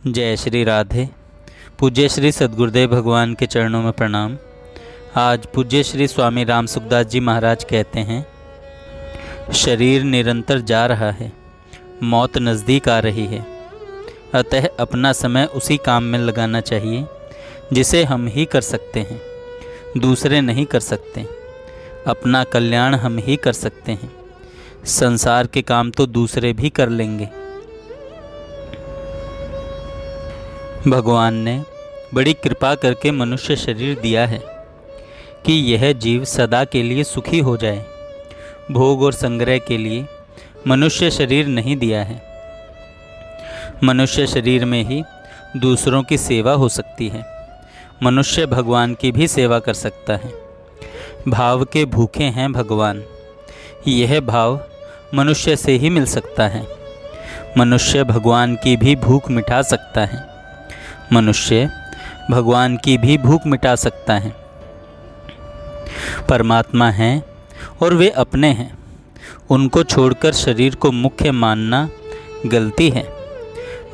जय श्री राधे। पूज्य श्री सद्गुरुदेव भगवान के चरणों में प्रणाम। आज पूज्य श्री स्वामी राम सुखदास जी महाराज कहते हैं, शरीर निरंतर जा रहा है, मौत नज़दीक आ रही है, अतः अपना समय उसी काम में लगाना चाहिए जिसे हम ही कर सकते हैं, दूसरे नहीं कर सकते। अपना कल्याण हम ही कर सकते हैं, संसार के काम तो दूसरे भी कर लेंगे। भगवान ने बड़ी कृपा करके मनुष्य शरीर दिया है कि यह जीव सदा के लिए सुखी हो जाए। भोग और संग्रह के लिए मनुष्य शरीर नहीं दिया है। मनुष्य शरीर में ही दूसरों की सेवा हो सकती है। मनुष्य भगवान की भी सेवा कर सकता है। भाव के भूखे हैं भगवान, यह भाव मनुष्य से ही मिल सकता है। मनुष्य भगवान की भी भूख मिटा सकता है। मनुष्य भगवान की भी भूख मिटा सकता है। परमात्मा हैं और वे अपने हैं, उनको छोड़कर शरीर को मुख्य मानना गलती है।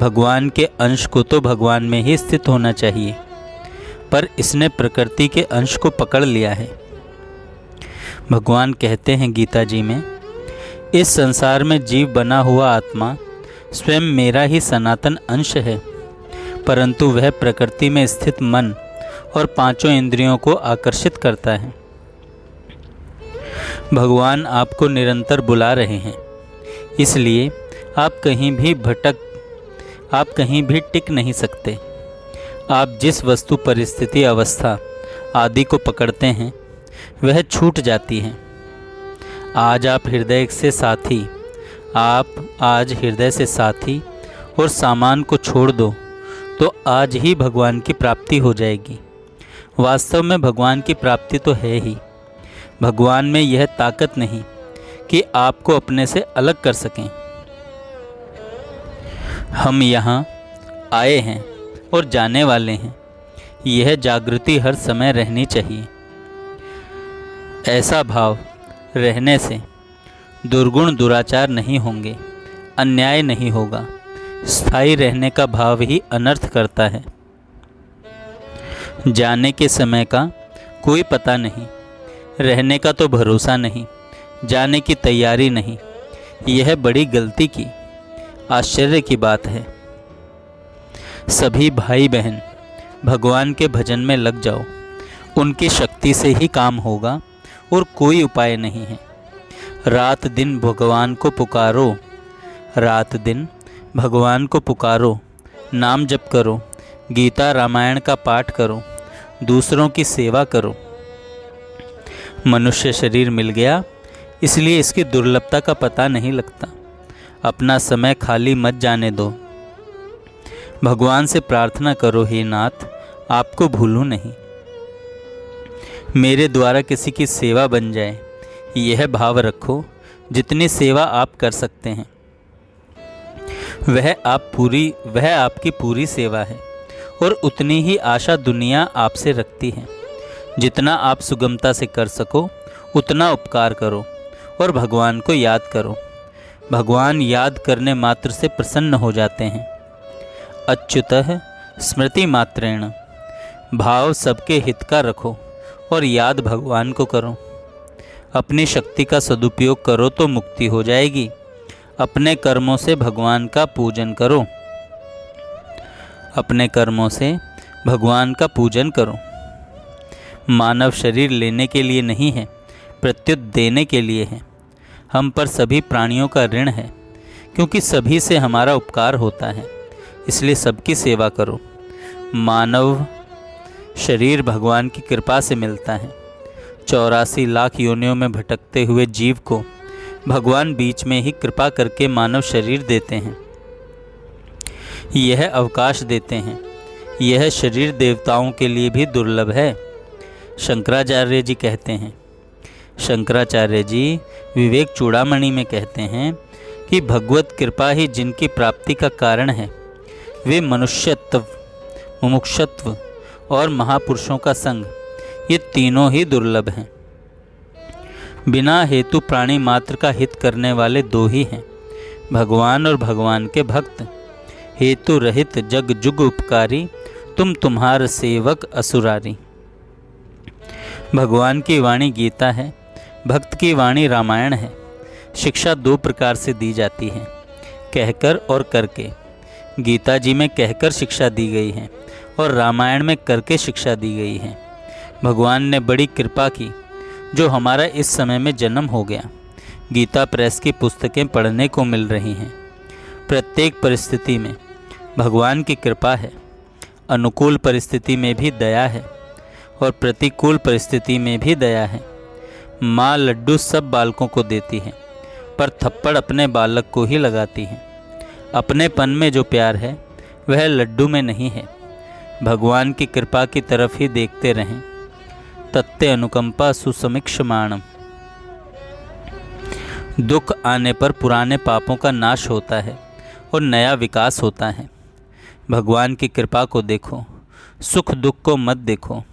भगवान के अंश को तो भगवान में ही स्थित होना चाहिए, पर इसने प्रकृति के अंश को पकड़ लिया है। भगवान कहते हैं गीता जी में, इस संसार में जीव बना हुआ आत्मा स्वयं मेरा ही सनातन अंश है, परंतु वह प्रकृति में स्थित मन और पांचों इंद्रियों को आकर्षित करता है। भगवान आपको निरंतर बुला रहे हैं, इसलिए आप कहीं भी टिक नहीं सकते। आप जिस वस्तु, परिस्थिति, अवस्था आदि को पकड़ते हैं वह छूट जाती है। आज हृदय से साथी और सामान को छोड़ दो तो आज ही भगवान की प्राप्ति हो जाएगी। वास्तव में भगवान की प्राप्ति तो है ही। भगवान में यह ताकत नहीं कि आपको अपने से अलग कर सकें। हम यहाँ आए हैं और जाने वाले हैं, यह जागृति हर समय रहनी चाहिए। ऐसा भाव रहने से दुर्गुण दुराचार नहीं होंगे, अन्याय नहीं होगा। स्थायी रहने का भाव ही अनर्थ करता है। जाने के समय का कोई पता नहीं, रहने का तो भरोसा नहीं, जाने की तैयारी नहीं। यह बड़ी गलती की, आश्चर्य की बात है। सभी भाई बहन भगवान के भजन में लग जाओ, उनकी शक्ति से ही काम होगा और कोई उपाय नहीं है। रात दिन भगवान को पुकारो, रात दिन भगवान को पुकारो, नाम जप करो, गीता रामायण का पाठ करो, दूसरों की सेवा करो। मनुष्य शरीर मिल गया, इसलिए इसकी दुर्लभता का पता नहीं लगता। अपना समय खाली मत जाने दो। भगवान से प्रार्थना करो, हे नाथ आपको भूलूं नहीं, मेरे द्वारा किसी की सेवा बन जाए, यह भाव रखो। जितनी सेवा आप कर सकते हैं वह आपकी पूरी सेवा है, और उतनी ही आशा दुनिया आपसे रखती है। जितना आप सुगमता से कर सको उतना उपकार करो और भगवान को याद करो। भगवान याद करने मात्र से प्रसन्न हो जाते हैं। अच्युतः स्मृति मात्रेण, भाव सबके हित का रखो और याद भगवान को करो। अपनी शक्ति का सदुपयोग करो तो मुक्ति हो जाएगी। अपने कर्मों से भगवान का पूजन करो। अपने कर्मों से भगवान का पूजन करो। मानव शरीर लेने के लिए नहीं है, प्रत्युत देने के लिए है। हम पर सभी प्राणियों का ऋण है, क्योंकि सभी से हमारा उपकार होता है, इसलिए सबकी सेवा करो। मानव शरीर भगवान की कृपा से मिलता है। 84 लाख योनियों में भटकते हुए जीव को भगवान बीच में ही कृपा करके मानव शरीर देते हैं, यह अवकाश देते हैं। यह शरीर देवताओं के लिए भी दुर्लभ है। शंकराचार्य जी कहते हैं, शंकराचार्य जी विवेक चूड़ामणि में कहते हैं कि भगवत कृपा ही जिनकी प्राप्ति का कारण है, वे मनुष्यत्व, मुमुक्षत्व और महापुरुषों का संग, ये तीनों ही दुर्लभ हैं। बिना हेतु प्राणी मात्र का हित करने वाले दो ही हैं, भगवान और भगवान के भक्त। हेतु रहित जग जुग उपकारी, तुम तुम्हार सेवक असुरारी। भगवान की वाणी गीता है, भक्त की वाणी रामायण है। शिक्षा दो प्रकार से दी जाती है, कहकर और करके। गीता जी में कहकर शिक्षा दी गई है और रामायण में करके शिक्षा दी गई है। भगवान ने बड़ी कृपा की जो हमारा इस समय में जन्म हो गया। गीता प्रेस की पुस्तकें पढ़ने को मिल रही हैं। प्रत्येक परिस्थिति में भगवान की कृपा है। अनुकूल परिस्थिति में भी दया है और प्रतिकूल परिस्थिति में भी दया है। माँ लड्डू सब बालकों को देती है, पर थप्पड़ अपने बालक को ही लगाती है। अपनेपन में जो प्यार है वह लड्डू में नहीं है। भगवान की कृपा की तरफ ही देखते रहें। तत्ते अनुकंपा सुसमीक्षमाणम। दुख आने पर पुराने पापों का नाश होता है और नया विकास होता है। भगवान की कृपा को देखो, सुख दुख को मत देखो।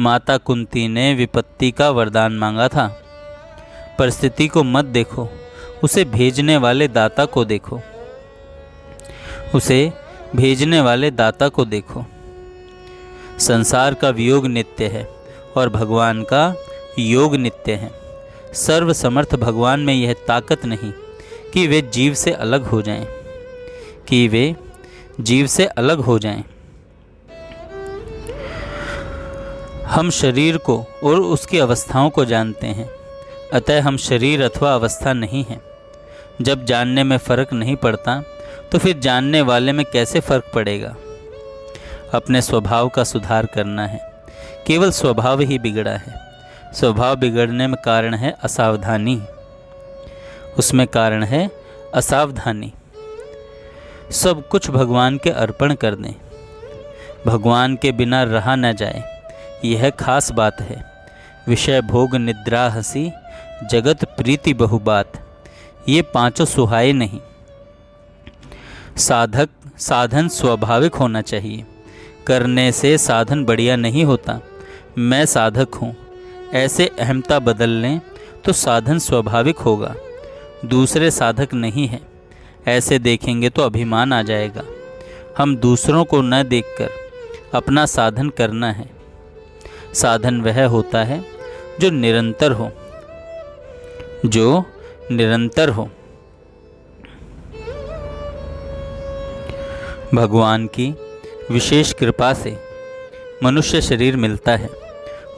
माता कुंती ने विपत्ति का वरदान मांगा था। परिस्थिति को मत देखो, उसे भेजने वाले दाता को देखो। उसे भेजने वाले दाता को देखो। संसार का वियोग नित्य है और भगवान का योग नित्य है। सर्वसमर्थ भगवान में यह ताकत नहीं कि वे जीव से अलग हो जाएं, कि वे जीव से अलग हो जाएं। हम शरीर को और उसकी अवस्थाओं को जानते हैं, अतः हम शरीर अथवा अवस्था नहीं हैं। जब जानने में फ़र्क नहीं पड़ता तो फिर जानने वाले में कैसे फ़र्क पड़ेगा। अपने स्वभाव का सुधार करना है। केवल स्वभाव ही बिगड़ा है। स्वभाव बिगड़ने में कारण है असावधानी, उसमें कारण है असावधानी। सब कुछ भगवान के अर्पण कर दें। भगवान के बिना रहा न जाए, यह खास बात है। विषय भोग निद्रा हंसी, जगत प्रीति बहु बात, ये पांचों सुहाए नहीं। साधन स्वाभाविक होना चाहिए। करने से साधन बढ़िया नहीं होता। मैं साधक हूँ, ऐसे अहमता बदल लें तो साधन स्वाभाविक होगा। दूसरे साधक नहीं हैं, ऐसे देखेंगे तो अभिमान आ जाएगा। हम दूसरों को न देखकर अपना साधन करना है। साधन वह होता है जो निरंतर हो, जो निरंतर हो। भगवान की विशेष कृपा से मनुष्य शरीर मिलता है।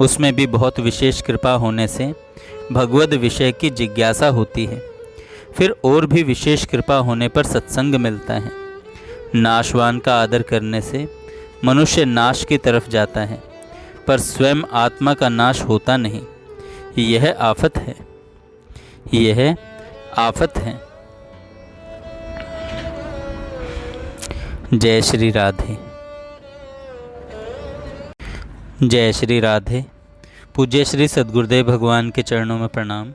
उसमें भी बहुत विशेष कृपा होने से भगवद विषय की जिज्ञासा होती है। फिर और भी विशेष कृपा होने पर सत्संग मिलता है। नाशवान का आदर करने से मनुष्य नाश की तरफ जाता है, पर स्वयं आत्मा का नाश होता नहीं। यह आफत है, यह आफत है। जय श्री राधे। जय श्री राधे। पूज्य श्री सद्गुरुदेव भगवान के चरणों में प्रणाम।